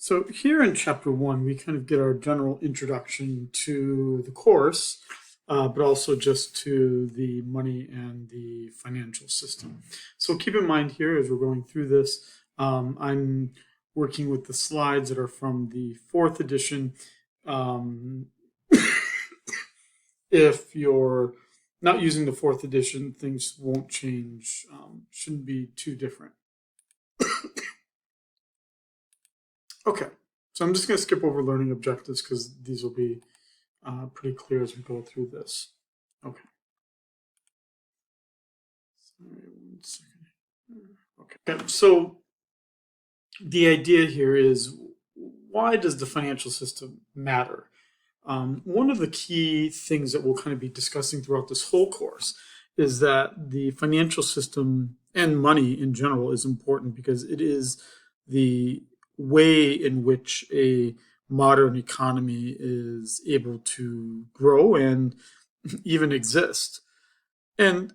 So here in chapter one, we kind of get our general introduction to the course, but also just to the money and the financial system. So keep in mind here as we're going through this, I'm working with the slides that are from the fourth edition. Um, if you're not using the fourth edition, things won't change, shouldn't be too different. Okay, so I'm just going to skip over learning objectives because these will be pretty clear as we go through this. Okay. Sorry, 1 second. Okay. So the idea here is, why does the financial system matter? One of the key things that we'll kind of be discussing throughout this whole course is that the financial system and money in general is important because it is the way in which a modern economy is able to grow and even exist. And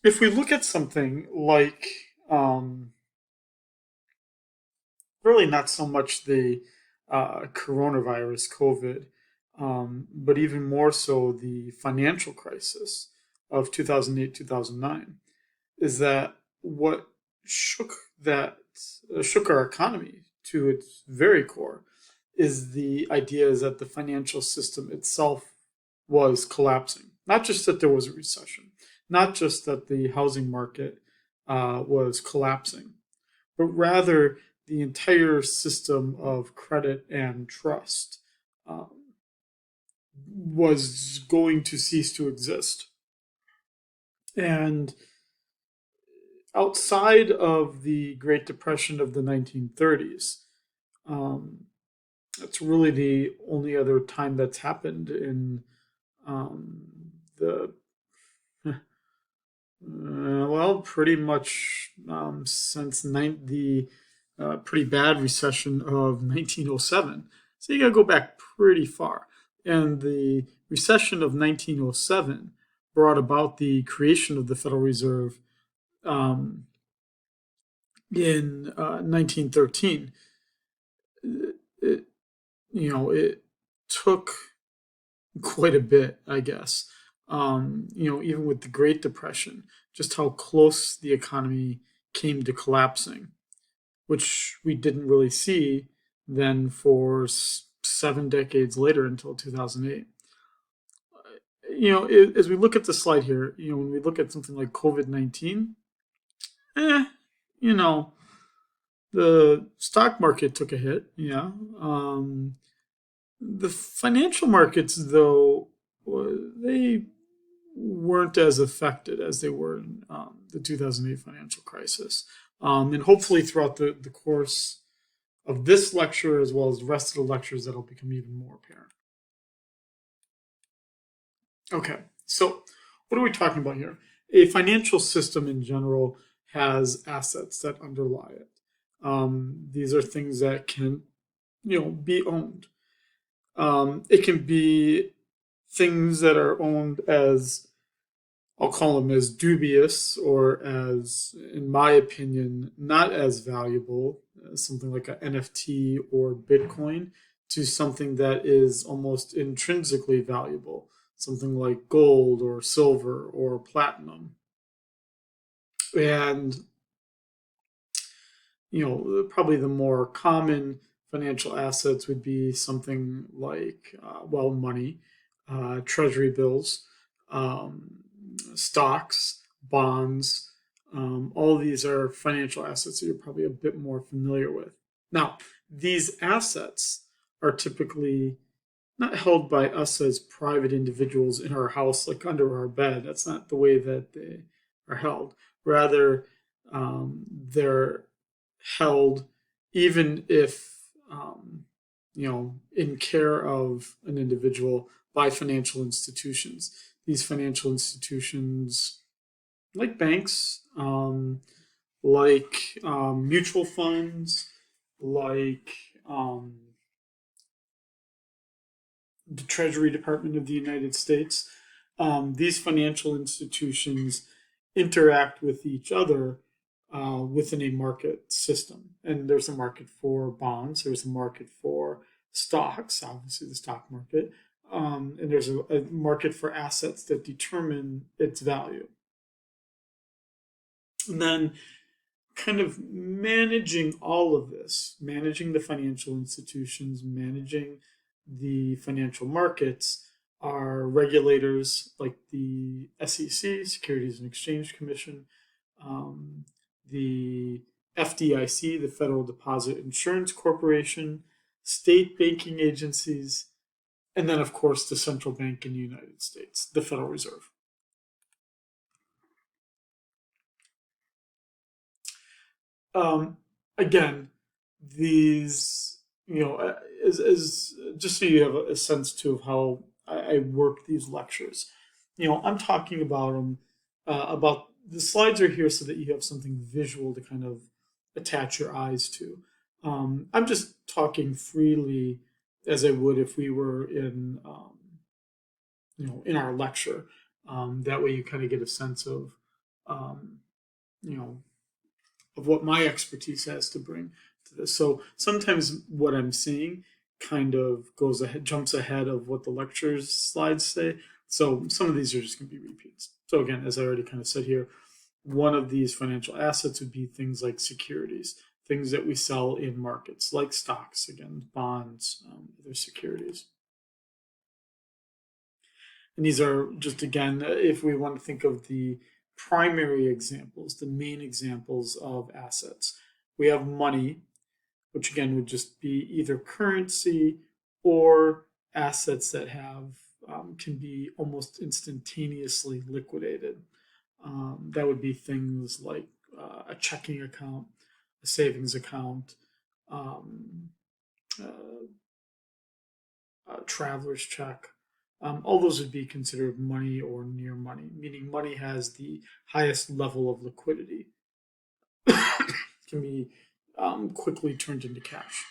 if we look at something like, really not so much the coronavirus, COVID, but even more so the financial crisis of 2008, 2009, is that what shook that shook our economy to its very core is the idea is that the financial system itself was collapsing. Not just that there was a recession, not just that the housing market was collapsing, but rather the entire system of credit and trust um, was going to cease to exist. And outside of the Great Depression of the 1930s, um, that's really the only other time that's happened in the well, pretty much since the pretty bad recession of 1907. So you got to go back pretty far. And the recession of 1907 brought about the creation of the Federal Reserve um, in 1913. It, it took quite a bit, I guess. Even with the Great Depression, just how close the economy came to collapsing, which we didn't really see then for 7 decades later until 2008. As we look at the slide here, when we look at something like COVID-19, eh, you know, the stock market took a hit, yeah. The financial markets, though, they weren't as affected as they were in the 2008 financial crisis. And hopefully, throughout the course of this lecture, as well as the rest of the lectures, that'll become even more apparent. Okay, so what are we talking about here? A financial system in general has assets that underlie it. These are things that can, be owned. It can be things that are owned as, I'll call them as dubious or as, in my opinion, not as valuable as something like an NFT or Bitcoin to something that is almost intrinsically valuable, something like gold or silver or platinum. And, probably the more common financial assets would be something like, money, treasury bills, um, stocks, bonds. All these are financial assets that you're probably a bit more familiar with. Now, these assets are typically not held by us as private individuals in our house, like under our bed. That's not the way that they are held. Rather, they're held even if, in care of an individual by financial institutions. These financial institutions, like banks, like mutual funds, like the Treasury Department of the United States, these financial institutions interact with each other within a market system. And there's a market for bonds, there's a market for stocks, obviously the stock market, and there's a market for assets that determine its value. And then kind of managing all of this, managing the financial institutions, managing the financial markets, are regulators like the SEC, Securities and Exchange Commission, the FDIC, the Federal Deposit Insurance Corporation, state banking agencies, and then, of course, the central bank in the United States, the Federal Reserve. Again, these, as just so you have a sense too of how I work these lectures, I'm talking about them, about the slides are here so that you have something visual to kind of attach your eyes to. I'm just talking freely as I would if we were in our lecture. That way you kind of get a sense of, um, you know, of what my expertise has to bring to this. So sometimes what I'm seeing kind of goes ahead, jumps ahead of what the lectures slides say. So some of these are just going to be repeats. So again, as I already kind of said here, one of these financial assets would be things like securities, things that we sell in markets, like stocks, again, bonds, other securities. And these are just, again, if we want to think of the primary examples, the main examples of assets, we have money, which again would just be either currency or assets that have can be almost instantaneously liquidated. That would be things like a checking account, a savings account, um, a traveler's check. All those would be considered money or near money, meaning money has the highest level of liquidity. Can be quickly turned into cash.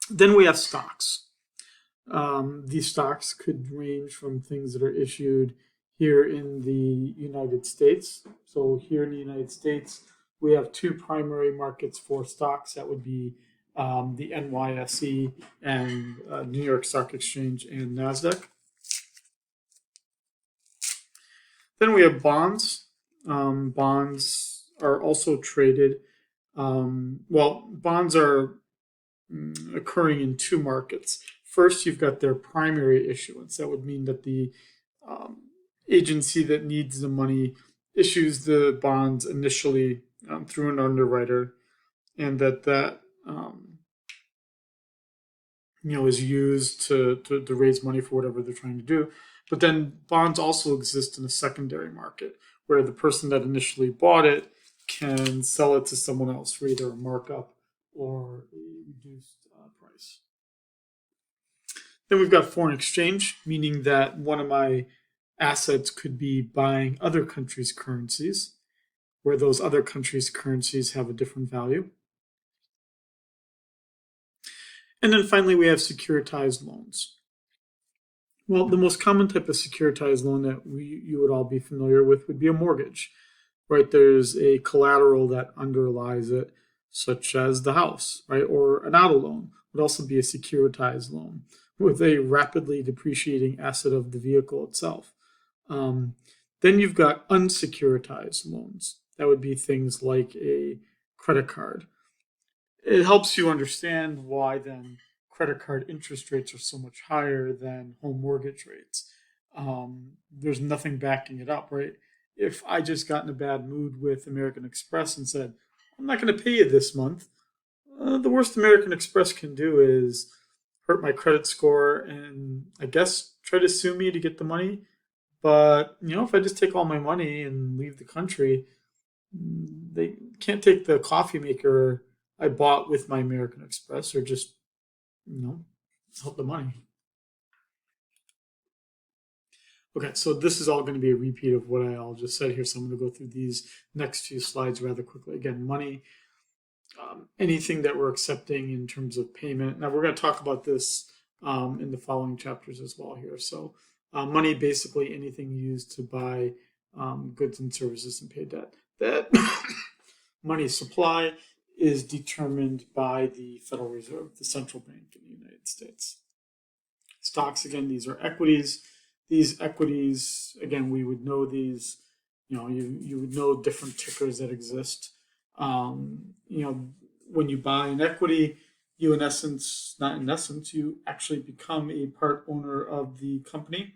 Then we have stocks. These stocks could range from things that are issued here in the United States. So here in the United States, we have two primary markets for stocks. That would be the NYSE and New York Stock Exchange and NASDAQ. Then we have bonds. Bonds are also traded. Bonds are occurring in two markets. First, you've got their primary issuance. That would mean that the agency that needs the money issues the bonds initially through an underwriter, and that is used to raise money for whatever they're trying to do. But then bonds also exist in a secondary market where the person that initially bought it can sell it to someone else for either a markup or a reduced price. Then we've got foreign exchange, meaning that one of my assets could be buying other countries' currencies, where those other countries' currencies have a different value. And then finally, we have securitized loans. Well, the most common type of securitized loan that you would all be familiar with would be a mortgage, right? There's a collateral that underlies it, such as the house, right? Or an auto loan would also be a securitized loan with a rapidly depreciating asset of the vehicle itself. Then you've got unsecuritized loans. That would be things like a credit card. It helps you understand why then credit card interest rates are so much higher than home mortgage rates. There's nothing backing it up, right? If I just got in a bad mood with American Express and said, I'm not going to pay you this month, the worst American Express can do is hurt my credit score and I guess try to sue me to get the money. But, if I just take all my money and leave the country, they can't take the coffee maker I bought with my American Express or just, help the money. Okay, so this is all going to be a repeat of what I all just said here. So I'm going to go through these next few slides rather quickly. Again, money, anything that we're accepting in terms of payment. Now we're going to talk about this in the following chapters as well here. So money, basically anything used to buy goods and services and pay debt. that money supply is determined by the Federal Reserve, the central bank in the United States. Stocks, again, these are equities. These equities, again, we would know these, you would know different tickers that exist. When you buy an equity, you you actually become a part owner of the company.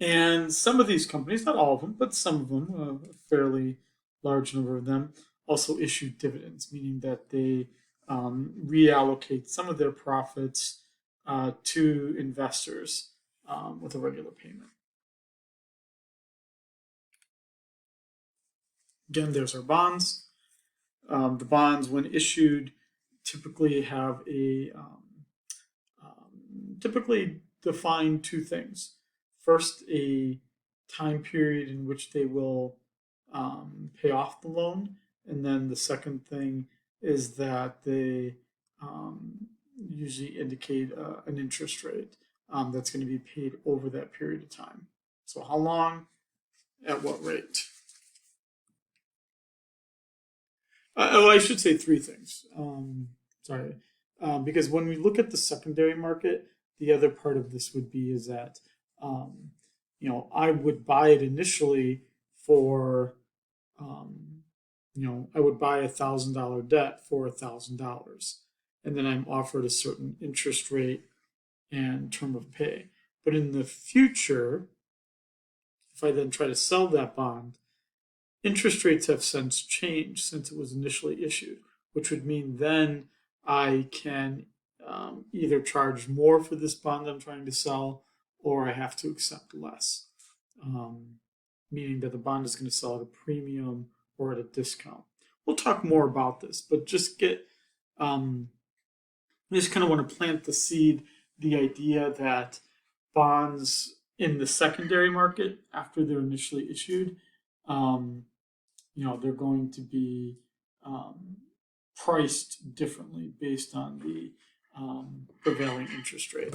And some of these companies, not all of them, but some of them, a fairly large number of them, also issue dividends, meaning that they reallocate some of their profits to investors with a regular payment. Again, there's our bonds. The bonds, when issued, typically have typically define two things. First, a time period in which they will pay off the loan, and then the second thing is that they usually indicate an interest rate that's going to be paid over that period of time. So how long, at what rate? I should say three things. Sorry. Because when we look at the secondary market, the other part of this would be is that, I would buy it initially for, I would buy $1,000 debt for $1,000, and then I'm offered a certain interest rate and term of pay. But in the future, if I then try to sell that bond, interest rates have since changed since it was initially issued, which would mean then I can either charge more for this bond I'm trying to sell, or I have to accept less, meaning that the bond is going to sell at a premium or at a discount. We'll talk more about this, but just I just kind of want to plant the seed, the idea that bonds in the secondary market after they're initially issued, they're going to be priced differently based on the prevailing interest rate.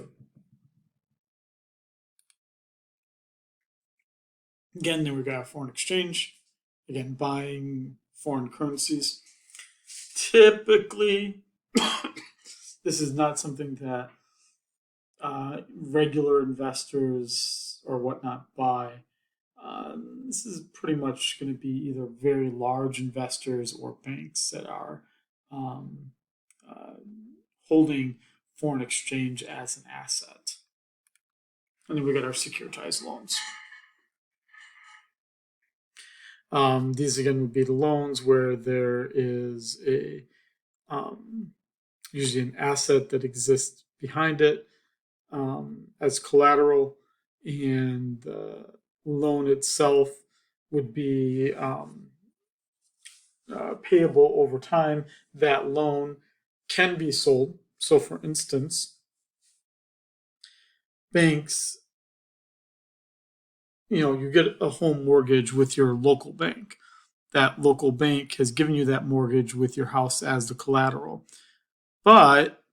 Again, then we got foreign exchange. Again, buying foreign currencies. Typically, this is not something that regular investors or whatnot buy. This is pretty much going to be either very large investors or banks that are holding foreign exchange as an asset. And then we got our securitized loans. These again would be the loans where there is usually an asset that exists behind it as collateral, and the loan itself would be payable over time. That loan can be sold. So, for instance, banks, you get a home mortgage with your local bank. That local bank has given you that mortgage with your house as the collateral. But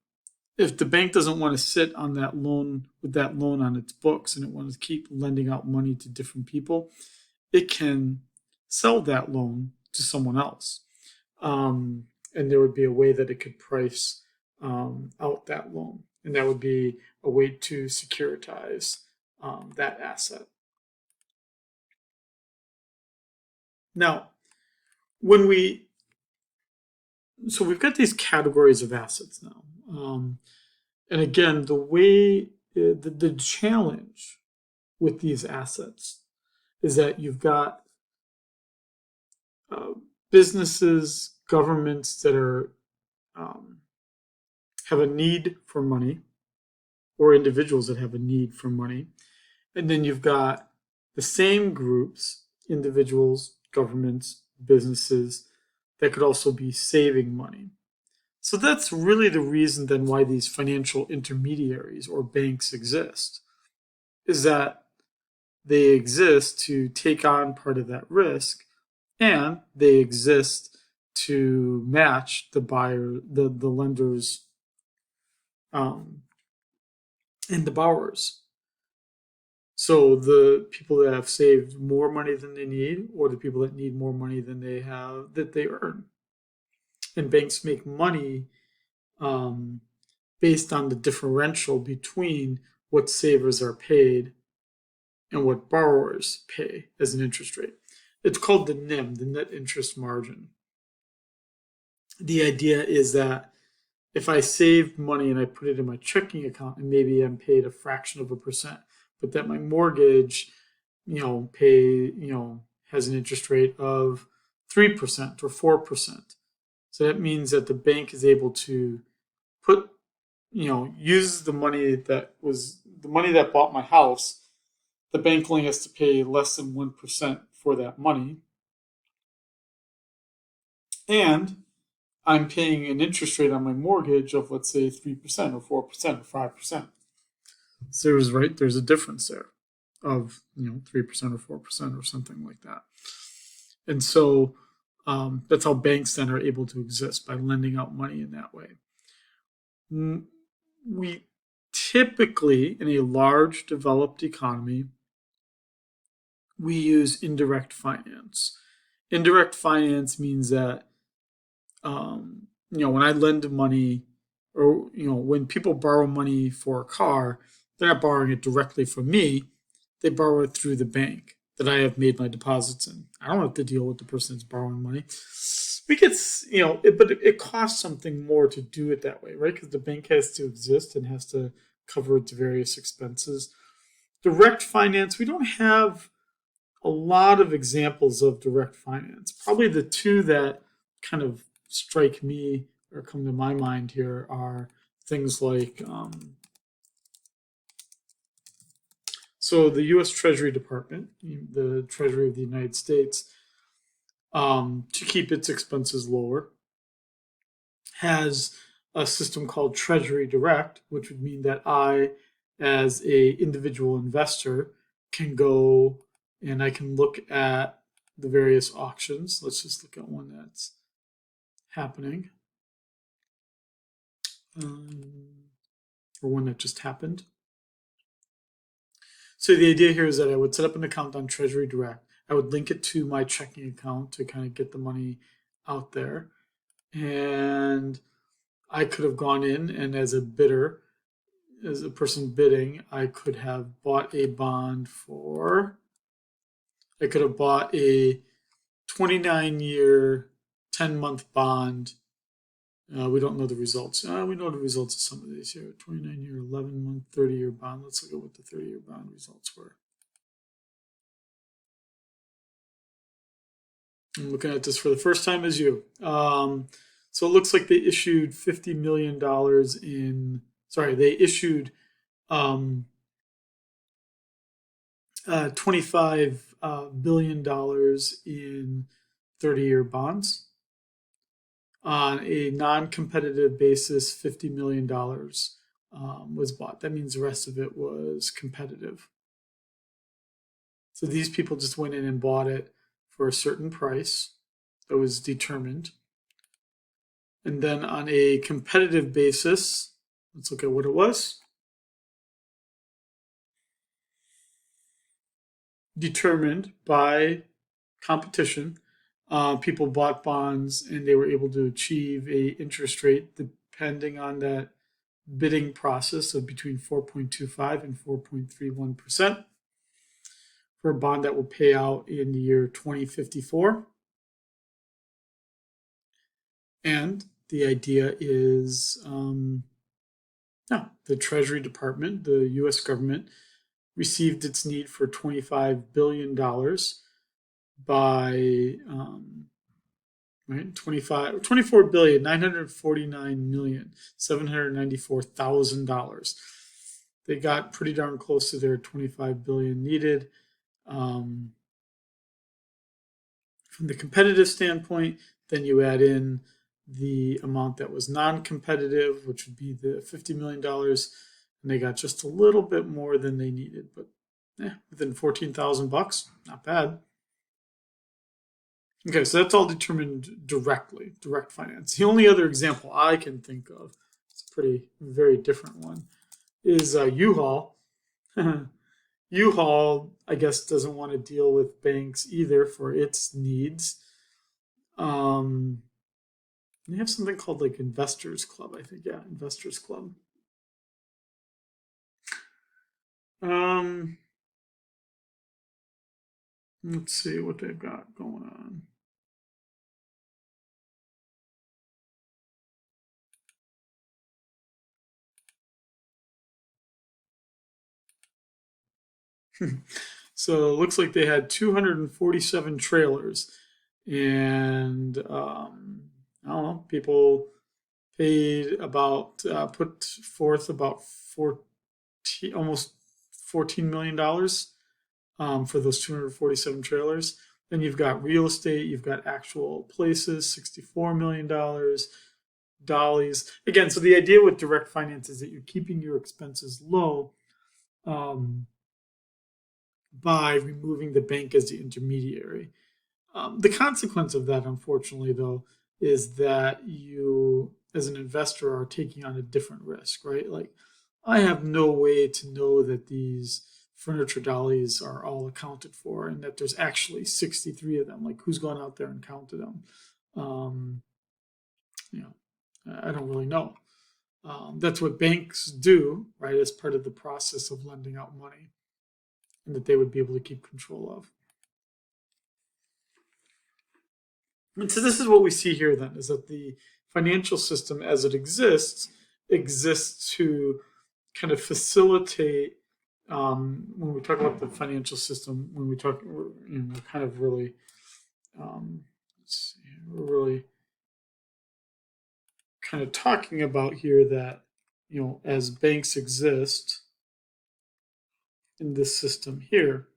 if the bank doesn't want to sit on that loan with that loan on its books and it wants to keep lending out money to different people, it can sell that loan to someone else. And there would be a way that it could price out that loan. And that would be a way to securitize that asset. Now, we've got these categories of assets now. And again, the challenge with these assets is that you've got businesses, governments that are have a need for money, or individuals that have a need for money. And then you've got the same groups, individuals, governments, businesses, that could also be saving money. So that's really the reason then why these financial intermediaries or banks exist, is that they exist to take on part of that risk, and they exist to match the lenders and the borrowers. So the people that have saved more money than they need, or the people that need more money than they have that they earn. And banks make money um, based on the differential between what savers are paid and what borrowers pay as an interest rate. It's called the NIM, the net interest margin. The idea is that if I save money and I put it in my checking account and maybe I'm paid a fraction of a percent, but that my mortgage, has an interest rate of 3% or 4%. So that means that the bank is able to put, use the money that bought my house. The bank only has to pay less than 1% for that money. And I'm paying an interest rate on my mortgage of, let's say, 3% or 4% or 5%. So there's a difference there of 3% or 4% or something like that. And so that's how banks then are able to exist, by lending out money in that way. We typically, in a large developed economy, we use indirect finance. Indirect finance means that when I lend money, or when people borrow money for a car, they're not borrowing it directly from me. They borrow it through the bank that I have made my deposits in. I don't have to deal with the person that's borrowing money. But it costs something more to do it that way, right? Because the bank has to exist and has to cover its various expenses. Direct finance, we don't have a lot of examples of direct finance. Probably the two that kind of strike me or come to my mind here are things like so the U.S. Treasury Department, the Treasury of the United States, to keep its expenses lower, has a system called Treasury Direct, which would mean that I, as a individual investor, can go and I can look at the various auctions. Let's just look at one that's happening, or one that just happened. So the idea here is that I would set up an account on Treasury Direct. I would link it to my checking account to kind of get the money out there. And I could have gone in and as a bidder, as a person bidding, I could have bought a bond I could have bought a 29-year, 10-month bond. We don't know the results. We know the results of some of these here. 29-year, 11-month, 30-year bond. Let's look at what the 30-year bond results were. I'm looking at this for the first time as you. So it looks like they issued $50 million they issued $25 billion in 30-year bonds. On a non-competitive basis, $50 million was bought. That means the rest of it was competitive. So these people just went in and bought it for a certain price that was determined. And then on a competitive basis, let's look at what it was. Determined by competition. People bought bonds and they were able to achieve a interest rate depending on that bidding process of between 4.25 and 4.31% for a bond that will pay out in the year 2054. And the idea is the Treasury Department, the U.S. government, received its need for $25 billion by 24,949,794,000. They got pretty darn close to their 25 billion needed. From the competitive standpoint, then you add in the amount that was non-competitive, which would be the $50 million, and they got just a little bit more than they needed, but within $14,000, not bad. Okay, so that's all determined directly, direct finance. The only other example I can think of, it's a very different one, is U-Haul. U-Haul, I guess, doesn't want to deal with banks either for its needs. Um, they have something called like Investors Club, I think. Yeah, Investors Club. Um, let's see what they've got going on. So it looks like they had 247 trailers, and I don't know, people paid about put forth about 14, almost $14 million for those 247 trailers. Then you've got real estate, you've got actual places, $64 million. Dollies again. So the idea with direct finance is that you're keeping your expenses low. Um, by removing the bank as the intermediary. The consequence of that, unfortunately, though, is that you, as an investor, are taking on a different risk, right? Like, I have no way to know that these furniture dollies are all accounted for and that there's actually 63 of them. Like, who's gone out there and counted them? Um, you know, I don't really know. That's what banks do, right, as part of the process of lending out money, and that they would be able to keep control of. And so this is what we see here then is that the financial system as it exists to kind of facilitate when we talk about the financial system, when we talk, kind of really, let's see, we're really kind of talking about here that, as banks exist in this system here,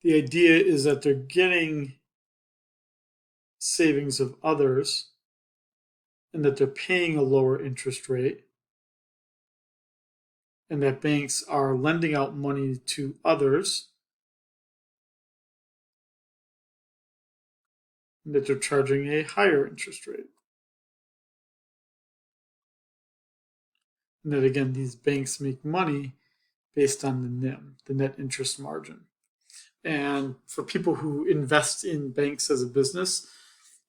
the idea is that they're getting savings of others and that they're paying a lower interest rate and that banks are lending out money to others and that they're charging a higher interest rate. And that again, these banks make money based on the NIM, the net interest margin. And for people who invest in banks as a business,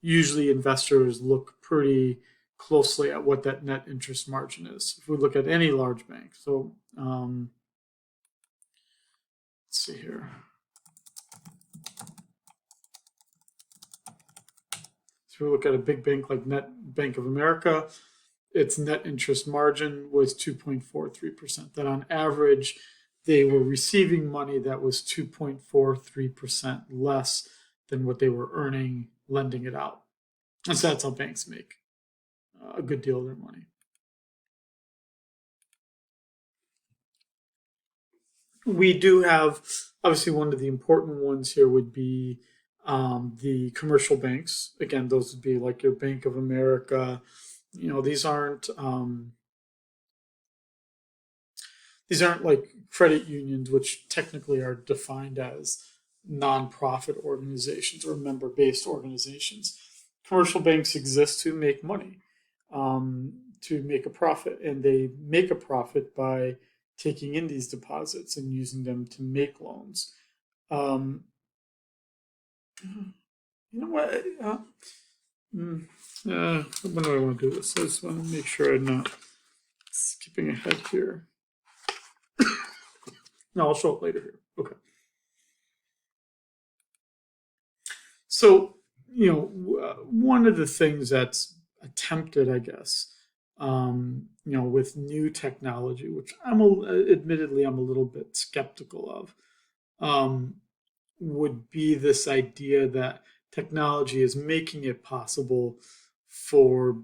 usually investors look pretty closely at what that net interest margin is. If we look at any large bank, so let's see here. So we look at a big bank like Bank of America, its net interest margin was 2.43%. That on average, they were receiving money that was 2.43% less than what they were earning lending it out. And so that's how banks make a good deal of their money. We do have, obviously, one of the important ones here would be the commercial banks. Again, those would be like your Bank of America. These aren't like credit unions, which technically are defined as nonprofit organizations or member-based organizations. Commercial banks exist to make money, to make a profit, and they make a profit by taking in these deposits and using them to make loans. Um, you know what? When do I want to do this? I just want to make sure I'm not skipping ahead here. No, I'll show it later here. Okay. So, one of the things that's attempted, I guess, with new technology, which admittedly I'm a little bit skeptical of, um, would be this idea that technology is making it possible for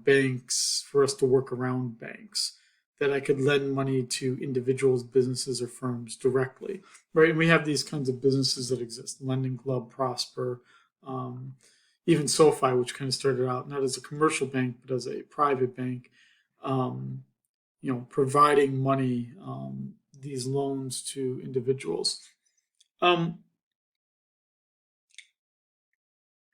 us to work around banks, that I could lend money to individuals, businesses, or firms directly, right? And we have these kinds of businesses that exist: Lending Club, Prosper, um, even SoFi, which kind of started out not as a commercial bank but as a private bank, um, providing money, these loans to individuals. Um,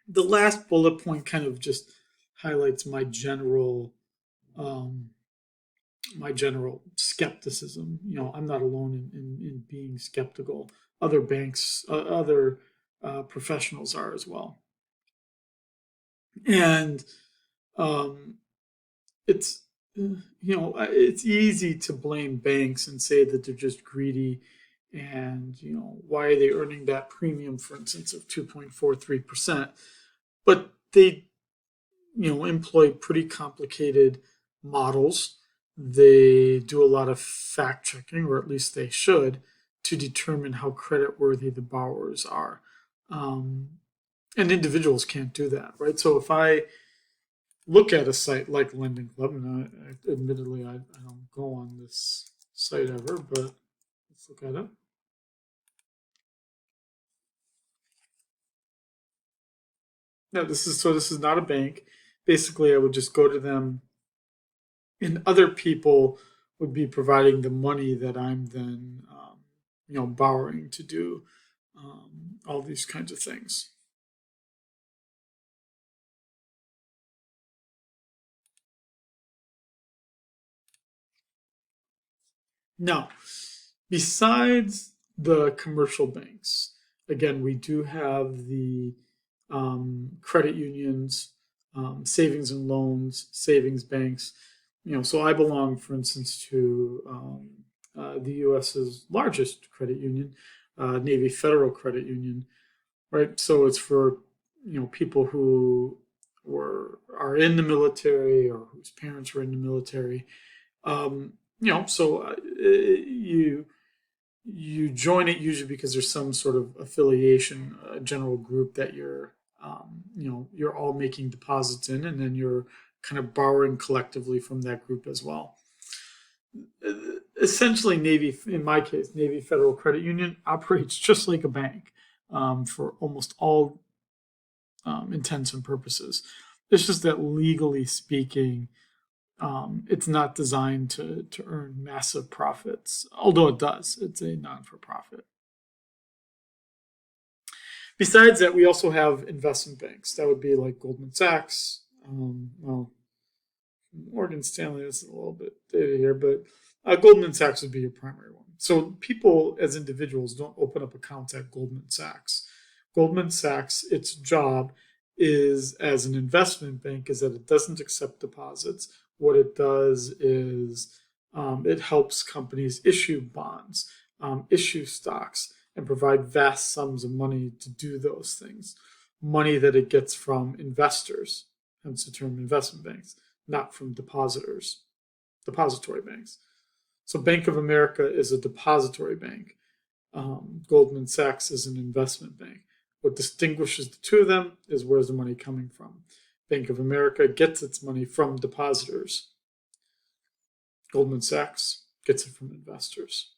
the last bullet point kind of just highlights my general um, my general skepticism. I'm not alone in being skeptical. Other banks, other professionals are as well. And um, it's it's easy to blame banks and say that they're just greedy, and why are they earning that premium, for instance, of 2.43%? But they employ pretty complicated models. They do a lot of fact checking, or at least they should, to determine how credit worthy the borrowers are. Um, and individuals can't do that, right? So if I look at a site like Lending Club, and admittedly I don't go on this site ever, but let's look at it. No, this is not a bank. Basically, I would just go to them, and other people would be providing the money that I'm then, borrowing to do all these kinds of things. Now, besides the commercial banks, again, we do have the credit unions, savings and loans, savings banks. So I belong, for instance, to the U.S.'s largest credit union, Navy Federal Credit Union, right? So it's for people who are in the military or whose parents were in the military. So you join it usually because there's some sort of affiliation, a general group that you're all making deposits in, and then you're kind of borrowing collectively from that group as well. Essentially, Navy, in my case, Navy Federal Credit Union operates just like a bank for almost all intents and purposes. It's just that legally speaking, it's not designed to earn massive profits, although it does. It's a non for profit. Besides that, we also have investment banks. That would be like Goldman Sachs. Well, Morgan Stanley is a little bit dated here, but Goldman Sachs would be your primary one. So people as individuals don't open up accounts at Goldman Sachs. Goldman Sachs, its job is as an investment bank is that it doesn't accept deposits. What it does is it helps companies issue bonds, issue stocks, and provide vast sums of money to do those things. Money that it gets from investors, hence the term investment banks, not from depositors, depository banks. So Bank of America is a depository bank. Goldman Sachs is an investment bank. What distinguishes the two of them is where's the money coming from. Bank of America gets its money from depositors. Goldman Sachs gets it from investors.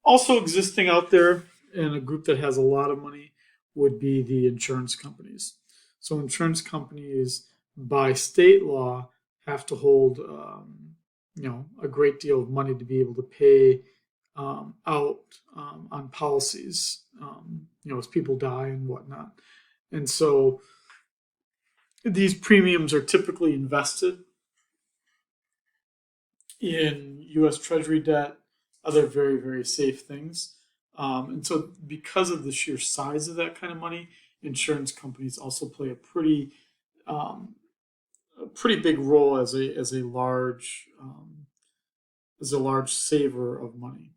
Also existing out there in a group that has a lot of money would be the insurance companies. So insurance companies, by state law, have to hold a great deal of money to be able to pay out on policies, as people die and whatnot. And so these premiums are typically invested in U.S. Treasury debt, other very, very safe things. And so, because of the sheer size of that kind of money, insurance companies also play um, a pretty big role as a large saver of money.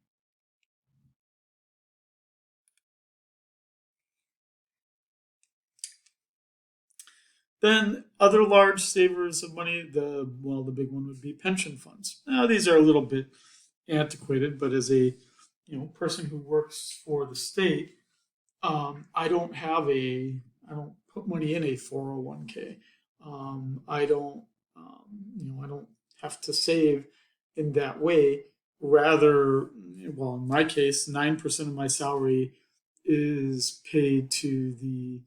Then other large savers of money, the big one would be pension funds. Now these are a little bit antiquated, but as a person who works for the state, I don't put money in a 401k. I don't I don't have to save in that way. Rather, well, in my case, 9% of my salary is paid to the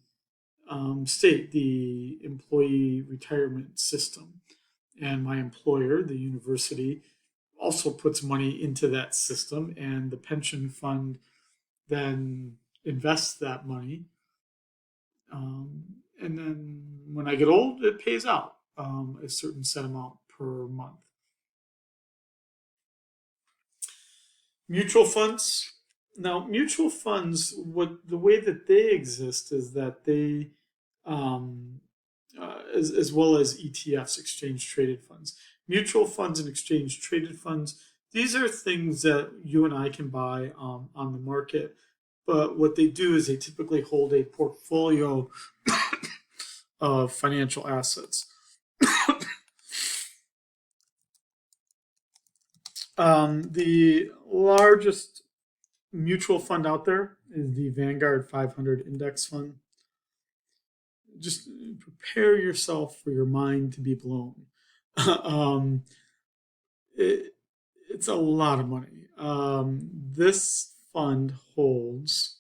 state, the employee retirement system. And my employer, the university, also puts money into that system, and the pension fund then invests that money. And then when I get old, it pays out a certain set amount per month. Mutual funds. Now, mutual funds, what the way that they exist is that they, um, as well as ETFs, exchange traded funds, mutual funds and exchange traded funds. These are things that you and I can buy on the market. But what they do is they typically hold a portfolio of financial assets. The largest mutual fund out there is the Vanguard 500 Index Fund. Just prepare yourself for your mind to be blown. um, it, it's a lot of money. This fund holds,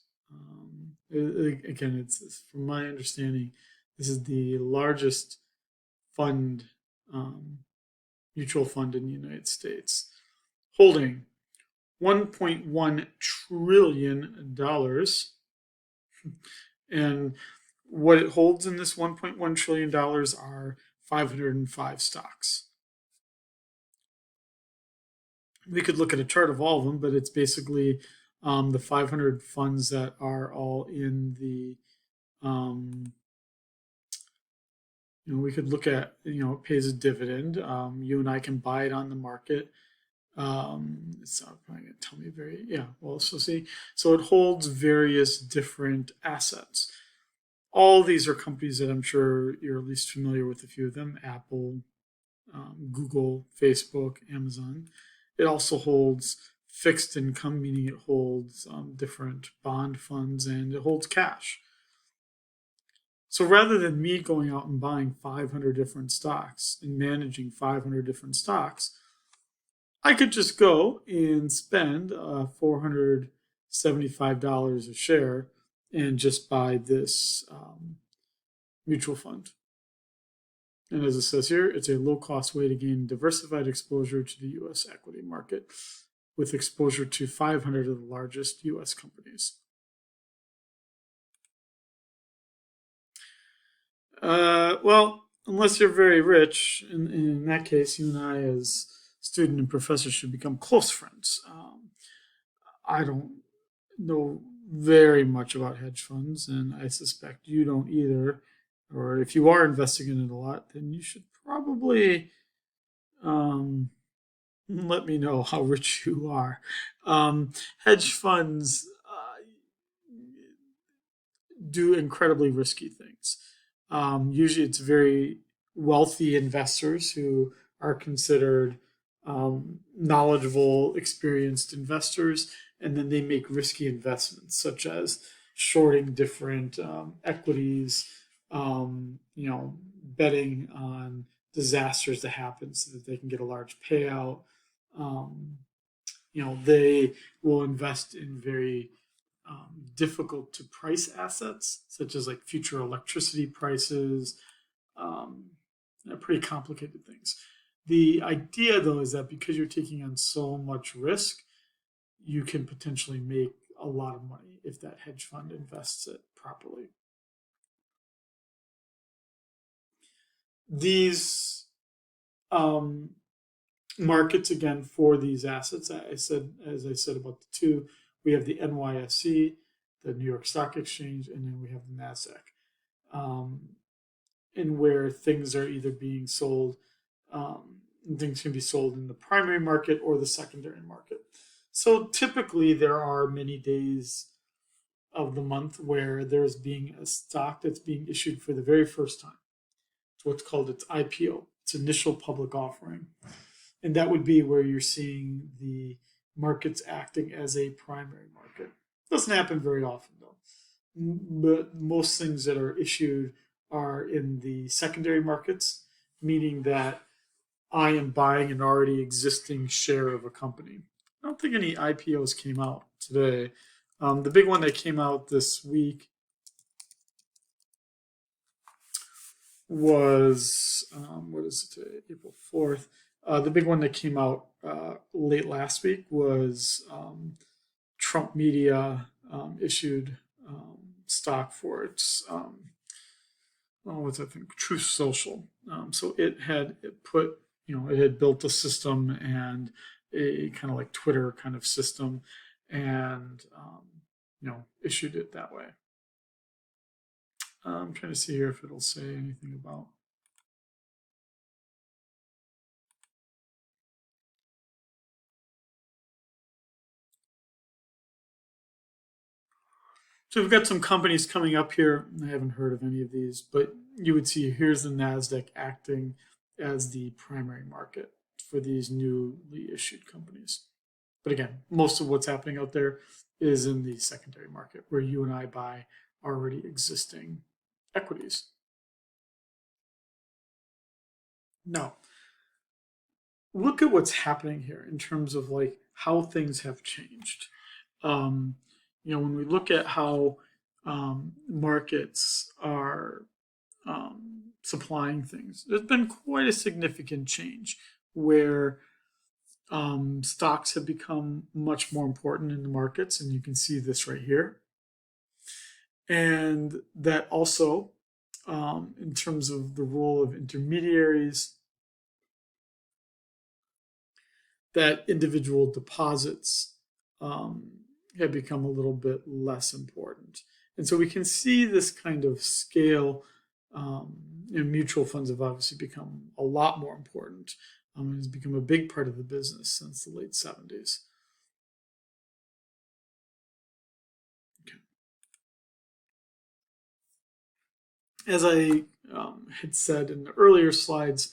again, it's from my understanding, this is the largest fund, um, mutual fund in the United States, holding $1.1 trillion. And what it holds in this $1.1 trillion are 505 stocks. We could look at a chart of all of them, but it's basically the 500 funds that are all in the, we could look at, it pays a dividend. You and I can buy it on the market. It's not probably going to tell me so see, so it holds various different assets. All these are companies that I'm sure you're at least familiar with a few of them: Apple, Google, Facebook, Amazon. It also holds fixed income, meaning it holds different bond funds, and it holds cash. So rather than me going out and buying 500 different stocks and managing 500 different stocks, I could just go and spend $475 a share and just buy this mutual fund. And as it says here, it's a low-cost way to gain diversified exposure to the U.S. equity market with exposure to 500 of the largest U.S. companies. Well, unless you're very rich, in that case, you and I, as student and professor, should become close friends. I don't know very much about hedge funds, and I suspect you don't either. Or if you are investing in it a lot, then you should probably let me know how rich you are. Hedge funds do incredibly risky things. Usually, it's very wealthy investors who are considered knowledgeable, experienced investors, and then they make risky investments, such as shorting different equities, betting on disasters to happen so that they can get a large payout. They will invest in very difficult to price assets, such as like future electricity prices, pretty complicated things. The idea, though, is that because you're taking on so much risk, you can potentially make a lot of money if that hedge fund invests it properly. These markets, again, for these assets, as I said about the two, we have the NYSE, the New York Stock Exchange, and then we have the NASDAQ, and where things are either being sold, things can be sold in the primary market or the secondary market. So typically, there are many days of the month where there's being a stock that's being issued for the very first time. It's what's called its IPO, its initial public offering. And that would be where you're seeing the markets acting as a primary market. Doesn't happen very often, though. But most things that are issued are in the secondary markets, meaning that I am buying an already existing share of a company. I don't think any IPOs came out today. The big one that came out this week was, what is it today? April 4th. The big one that came out late last week was Trump Media issued stock for its, what's that thing? Truth Social. So it put it had built a system and a kind of like Twitter kind of system, and issued it that way. I'm trying to see here if it'll say anything about. So we've got some companies coming up here. I haven't heard of any of these, but you would see here's the NASDAQ acting as the primary market for these newly issued companies. But again, most of what's happening out there is in the secondary market where you and I buy already existing equities. Now, look at what's happening here in terms of like how things have changed. Um, when we look at how markets are supplying things, there's been quite a significant change where stocks have become much more important in the markets, and you can see this right here. And that also, in terms of the role of intermediaries, that individual deposits have become a little bit less important. And so we can see this kind of scale. Mutual funds have obviously become a lot more important. It's become a big part of the business since the late 70s. Okay. As I had said in the earlier slides,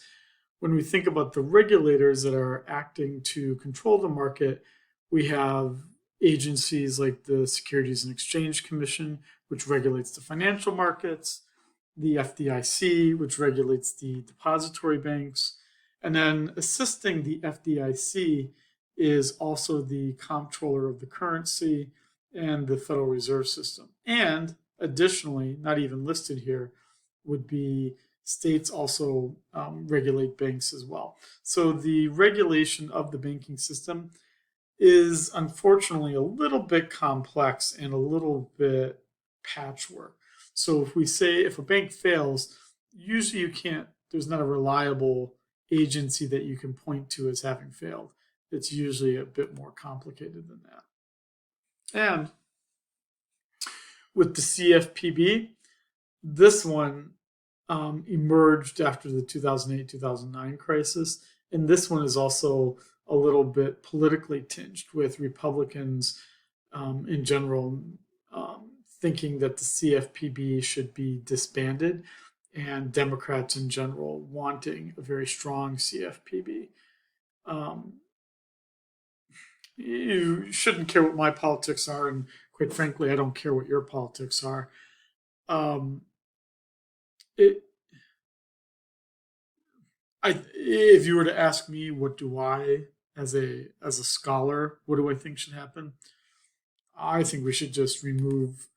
when we think about the regulators that are acting to control the market, we have agencies like the Securities and Exchange Commission, which regulates the financial markets, the FDIC, which regulates the depository banks, and then assisting the FDIC is also the comptroller of the currency and the Federal Reserve System. And additionally, not even listed here, would be states also regulate banks as well. So the regulation of the banking system is unfortunately a little bit complex and a little bit patchwork. So if we say if a bank fails, usually there's not a reliable agency that you can point to as having failed. It's usually a bit more complicated than that. And with the CFPB, this one emerged after the 2008-2009 crisis. And this one is also a little bit politically tinged, with Republicans in general thinking that the CFPB should be disbanded, and Democrats in general wanting a very strong CFPB. You shouldn't care what my politics are, and quite frankly, I don't care what your politics are. If you were to ask me, what do I, as a scholar, what do I think should happen? I think we should just remove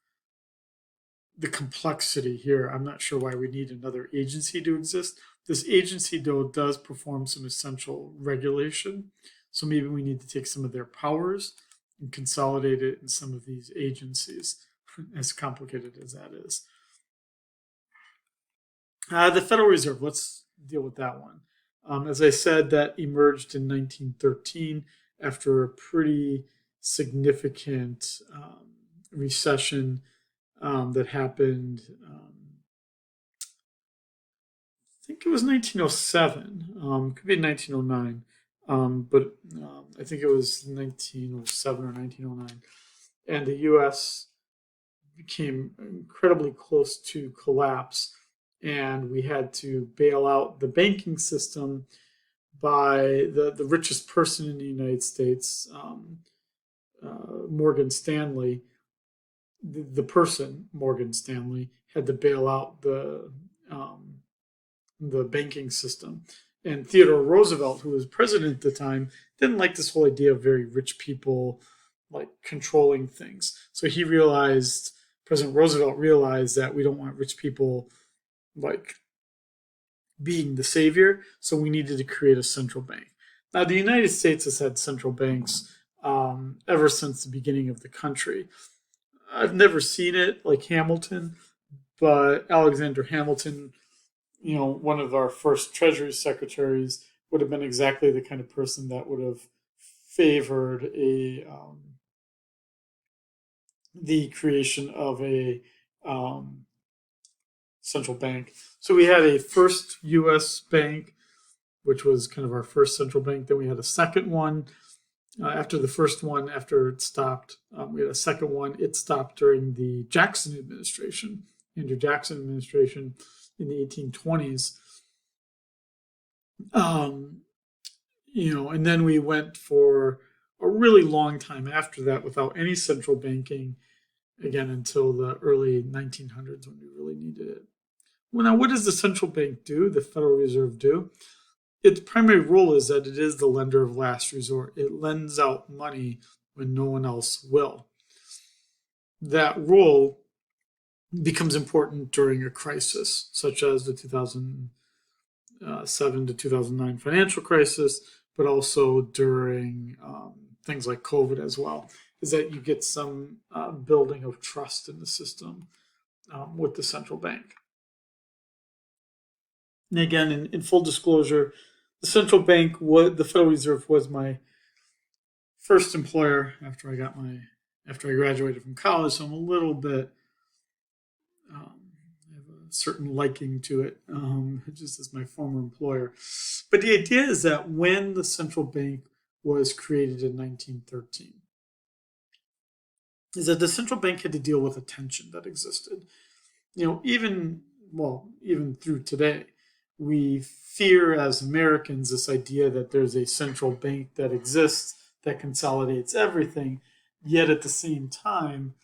the complexity here. I'm not sure why we need another agency to exist. This agency, though, does perform some essential regulation. So maybe we need to take some of their powers and consolidate it in some of these agencies, as complicated as that is. The Federal Reserve, let's deal with that one. As I said, that emerged in 1913 after a pretty significant recession that happened. I think it was 1907. Could be 1909, but I think it was 1907 or 1909. And the U.S. became incredibly close to collapse, and we had to bail out the banking system by the richest person in the United States, Morgan Stanley. The person, Morgan Stanley, had to bail out the banking system. And Theodore Roosevelt, who was president at the time, didn't like this whole idea of very rich people like controlling things. So President Roosevelt realized that we don't want rich people like being the savior, so we needed to create a central bank. Now, the United States has had central banks ever since the beginning of the country. I've never seen it like Hamilton, but Alexander Hamilton, one of our first Treasury secretaries, would have been exactly the kind of person that would have favored the creation of a um, central bank. So we had a first U.S. bank, which was kind of our first central bank. Then we had a second one. After the first one, after it stopped, we had a second one. It stopped during the Jackson administration, Andrew Jackson administration in the 1820s. And then we went for a really long time after that without any central banking, again, until the early 1900s when we really needed it. Well, now, what does the central bank do, the Federal Reserve do? Its primary role is that it is the lender of last resort. It lends out money when no one else will. That role becomes important during a crisis, such as the 2007 to 2009 financial crisis, but also during things like COVID as well, is that you get some building of trust in the system with the central bank. And again, in full disclosure, the central bank, the Federal Reserve, was my first employer after I graduated from college. So I'm a little bit, I have a certain liking to it, just as my former employer. But the idea is that when the central bank was created in 1913, is that the central bank had to deal with a tension that existed. Even through today, we fear as Americans this idea that there's a central bank that exists that consolidates everything, yet at the same time,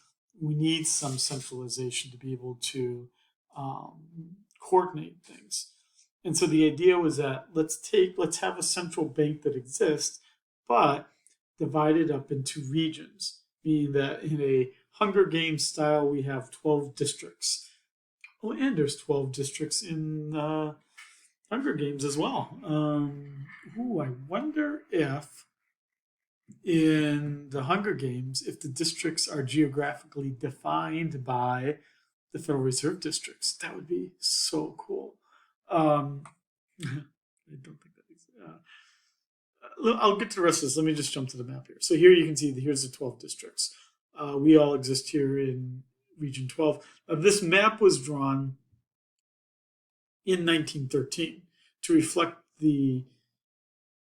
we need some centralization to be able to coordinate things. And so the idea was that let's have a central bank that exists, but divided up into regions, meaning that in a Hunger Games style, we have 12 districts. Oh, and there's 12 districts in Hunger Games as well. I wonder if in the Hunger Games, if the districts are geographically defined by the Federal Reserve districts. That would be so cool. I don't think that is. I'll get to the rest of this. Let me just jump to the map here. So here you can see here's the 12 districts. We all exist here in Region 12. This map was drawn in 1913 to reflect the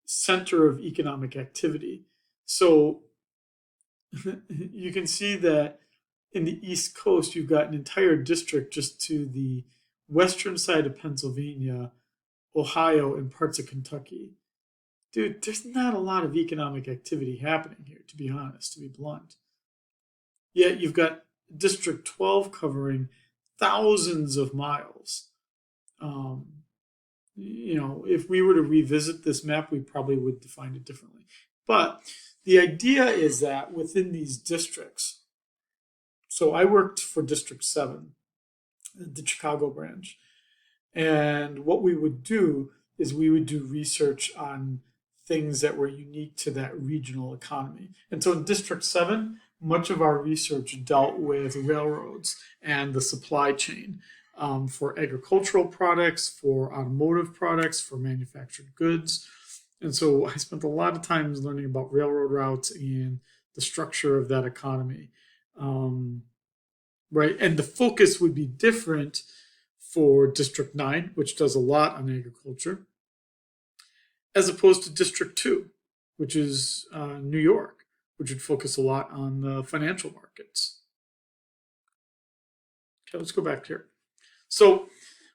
center of economic activity. So you can see that in the East Coast, you've got an entire district just to the western side of Pennsylvania, Ohio, and parts of Kentucky. Dude, there's not a lot of economic activity happening here, to be honest, to be blunt. Yet you've got District 12 covering thousands of miles. If we were to revisit this map, we probably would define it differently. But the idea is that within these districts, so I worked for District 7, the Chicago branch, and what we would do is we would do research on things that were unique to that regional economy. And so in District 7, much of our research dealt with railroads and the supply chain for agricultural products, for automotive products, for manufactured goods. And so I spent a lot of time learning about railroad routes and the structure of that economy. Right. And the focus would be different for District 9, which does a lot on agriculture, as opposed to District 2, which is New York, which would focus a lot on the financial markets. Okay, let's go back here. So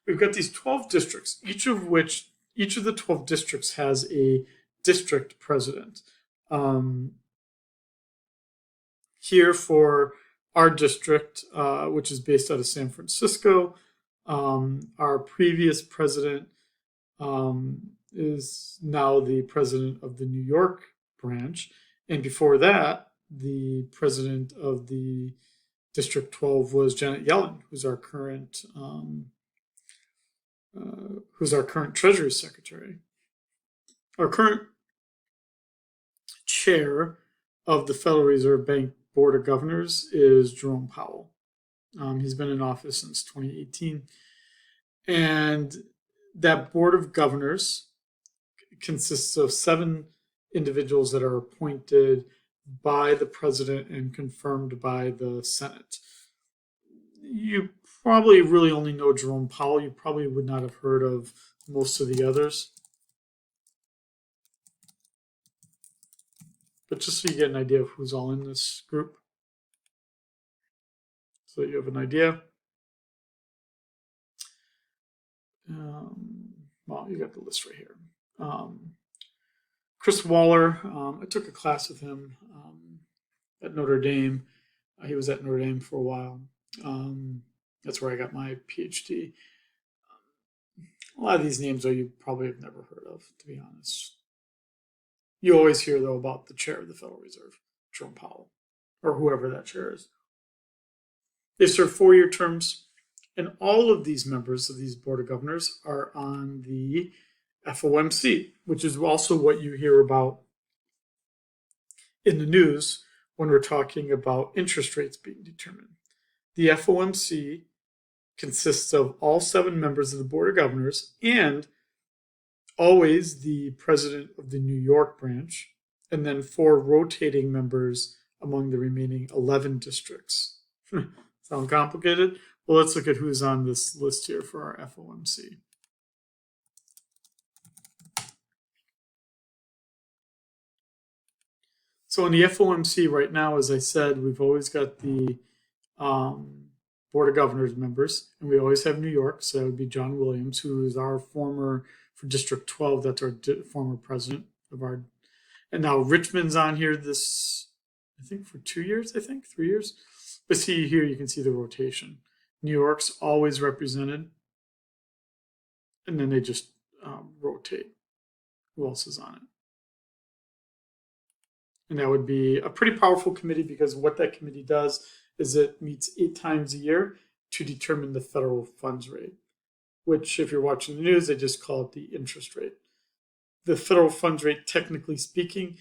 we've got these 12 districts, each of the 12 districts has a district president. Here for our district, which is based out of San Francisco, our previous president is now the president of the New York branch. And before that, the president of the District 12 was Janet Yellen, who's our current Treasury Secretary. Our current chair of the Federal Reserve Bank Board of Governors is Jerome Powell. He's been in office since 2018. And that Board of Governors consists of 7 individuals that are appointed by the president and confirmed by the Senate. You probably really only know Jerome Powell. You probably would not have heard of most of the others. But just so you get an idea of who's all in this group, so you have an idea. Well, you got the list right here. Chris Waller, I took a class with him at Notre Dame. He was at Notre Dame for a while. That's where I got my PhD. A lot of these names, though, you probably have never heard of, to be honest. You always hear, though, about the chair of the Federal Reserve, Jerome Powell, or whoever that chair is. They serve 4-year terms, and all of these members of these Board of Governors are on the FOMC, which is also what you hear about in the news when we're talking about interest rates being determined. The FOMC consists of all 7 members of the Board of Governors and always the president of the New York branch, and then 4 rotating members among the remaining 11 districts. Sound complicated? Well, let's look at who's on this list here for our FOMC. So in the FOMC right now, as I said, we've always got the Board of Governors members, and we always have New York. So that would be John Williams, who is our former, for District 12, that's our former president of our, and now Richmond's on here this, I think for 2 years, 3 years. But see here, you can see the rotation. New York's always represented, and then they just rotate. Who else is on it? And that would be a pretty powerful committee, because what that committee does is it meets 8 times a year to determine the federal funds rate, which, if you're watching the news, they just call it the interest rate. The federal funds rate, technically speaking,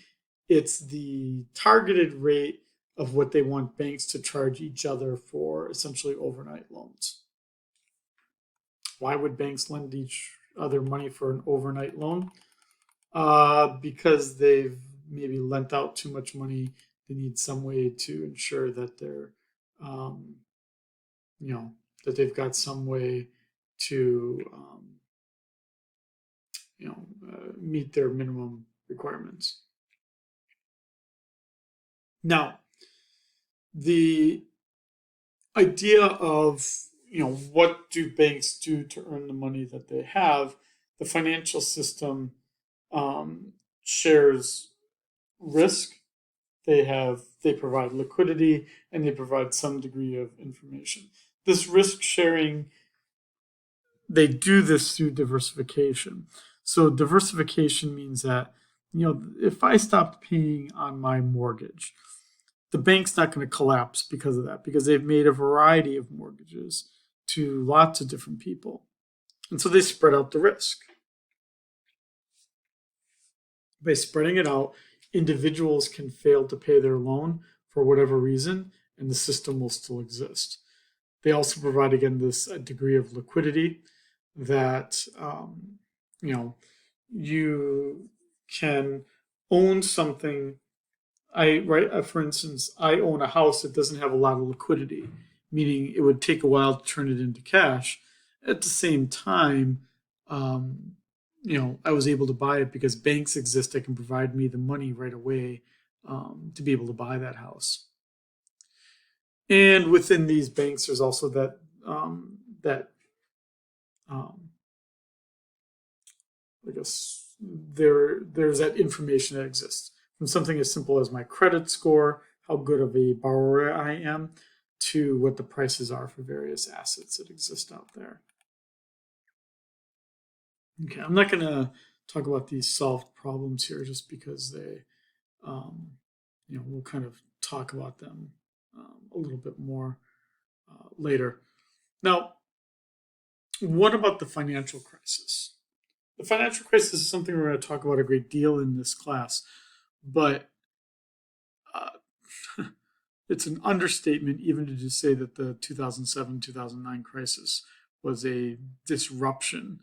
it's the targeted rate of what they want banks to charge each other for essentially overnight loans. Why would banks lend each other money for an overnight loan? Because they've maybe lent out too much money. They need some way to ensure that they're, that they've got some way to, meet their minimum requirements. Now, the idea of, what do banks do to earn the money that they have? The financial system shares risk. They provide liquidity, and they provide some degree of information. This risk sharing, they do this through diversification. So diversification means that, if I stopped paying on my mortgage, the bank's not going to collapse because of that, because they've made a variety of mortgages to lots of different people. And so they spread out the risk. By spreading it out, individuals can fail to pay their loan for whatever reason, and the system will still exist. They also provide, again, this degree of liquidity that, you can own something. For instance, I own a house that doesn't have a lot of liquidity, meaning it would take a while to turn it into cash. At the same time, I was able to buy it because banks exist that can provide me the money right away to be able to buy that house. And within these banks, there's also there's that information that exists, from something as simple as my credit score, how good of a borrower I am, to what the prices are for various assets that exist out there. Okay, I'm not going to talk about these solved problems here just because they, we'll kind of talk about them a little bit more later. Now, what about the financial crisis? The financial crisis is something we're going to talk about a great deal in this class, but it's an understatement even to just say that the 2007-2009 crisis was a disruption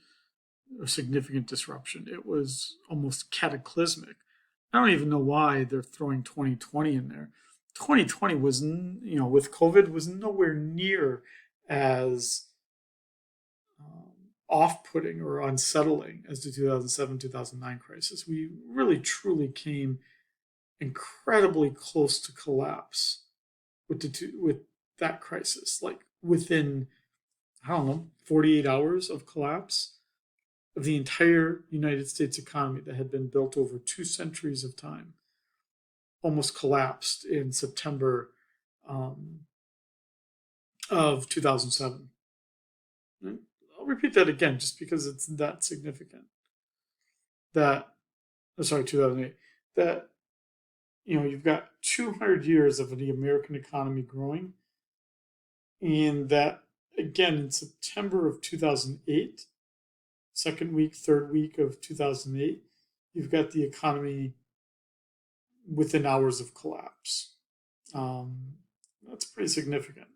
a significant disruption. It was almost cataclysmic. I don't even know why they're throwing 2020 in there. 2020 was, with COVID, was nowhere near as off-putting or unsettling as the 2007-2009 crisis. We really truly came incredibly close to collapse with that crisis. Like within, I don't know, 48 hours of collapse of the entire United States economy that had been built over 2 centuries of time, almost collapsed in September um, of 2007. I'll repeat that again just because it's that significant. That, sorry, 2008. That, you've got 200 years of the American economy growing, and that, again, in September of 2008, second week, third week of 2008, you've got the economy within hours of collapse. That's pretty significant.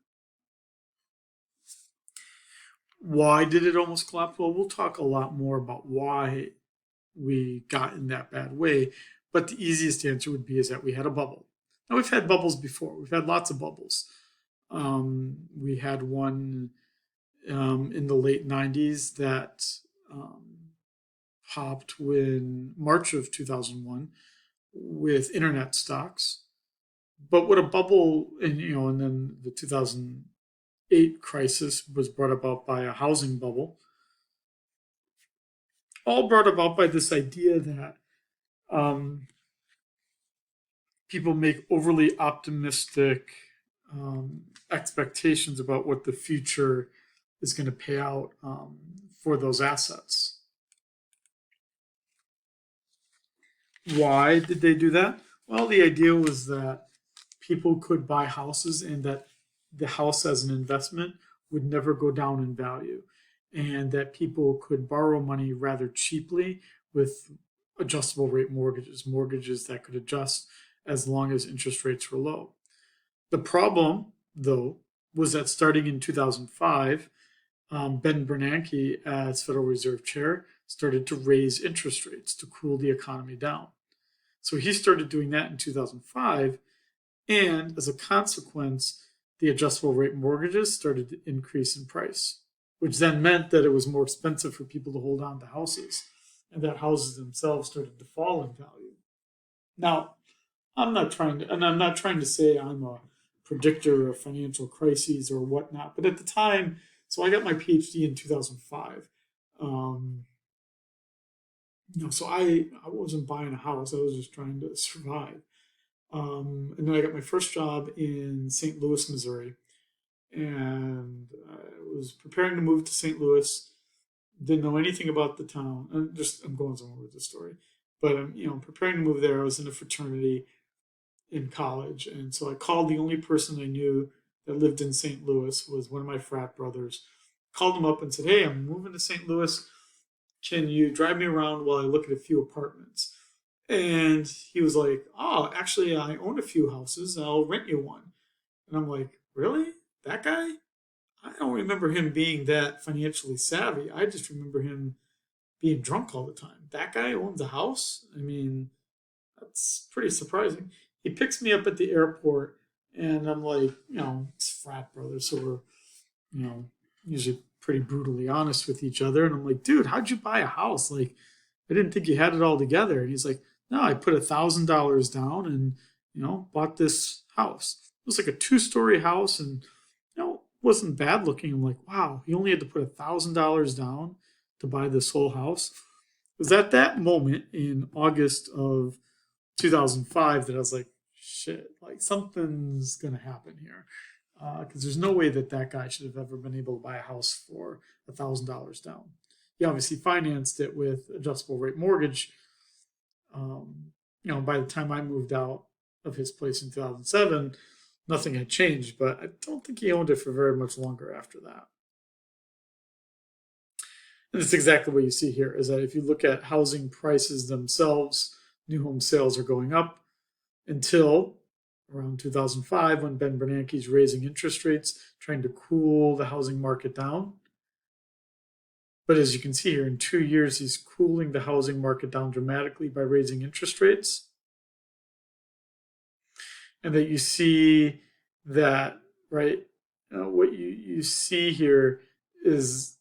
Why did it almost collapse? Well, we'll talk a lot more about why we got in that bad way. But the easiest answer would be is that we had a bubble. Now, we've had bubbles before. We've had lots of bubbles. We had one in the late 90s that popped in March of 2001 with internet stocks. But what a bubble, and then the 2008 crisis was brought about by a housing bubble, all brought about by this idea that people make overly optimistic expectations about what the future is going to pay out for those assets. Why did they do that? Well, the idea was that people could buy houses and that the house as an investment would never go down in value, and that people could borrow money rather cheaply with adjustable rate mortgages that could adjust as long as interest rates were low. The problem, though, was that starting in 2005, Ben Bernanke, as Federal Reserve Chair, started to raise interest rates to cool the economy down. So he started doing that in 2005, and as a consequence, the adjustable rate mortgages started to increase in price, which then meant that it was more expensive for people to hold on to houses, and that houses themselves started to fall in value. Now, I'm not trying to say I'm a predictor of financial crises or whatnot, but at the time, so I got my PhD in 2005. So I wasn't buying a house; I was just trying to survive. And then I got my first job in St. Louis, Missouri, and I was preparing to move to St. Louis. Didn't know anything about the town. I'm going somewhere with this story, but I'm preparing to move there. I was in a fraternity in college, and so I called the only person I knew that lived in St. Louis was one of my frat brothers. Called him up and said, "Hey, I'm moving to St. Louis. Can you drive me around while I look at a few apartments?" And he was like, "Oh, actually, I own a few houses. I'll rent you one." And I'm like, "Really? That guy?" I don't remember him being that financially savvy. I just remember him being drunk all the time. That guy owns a house? I mean, that's pretty surprising. He picks me up at the airport, and I'm like, it's frat brothers, so we're, usually pretty brutally honest with each other. And I'm like, "Dude, how'd you buy a house? Like, I didn't think you had it all together." And he's like, "No, I put $1,000 down and, bought this house." It was like a 2-story house, and, wasn't bad looking. I'm like, wow, he only had to put $1,000 down to buy this whole house. It was at that moment in August of 2005 that I was like, shit, like something's going to happen here. Because there's no way that guy should have ever been able to buy a house for $1,000 down. He obviously financed it with adjustable rate mortgage. By the time I moved out of his place in 2007, nothing had changed, but I don't think he owned it for very much longer after that. And that's exactly what you see here, is that if you look at housing prices themselves, new home sales are going up until around 2005 when Ben Bernanke's raising interest rates, trying to cool the housing market down. But as you can see here, in 2 years, he's cooling the housing market down dramatically by raising interest rates. And that you see that, right, what you see here is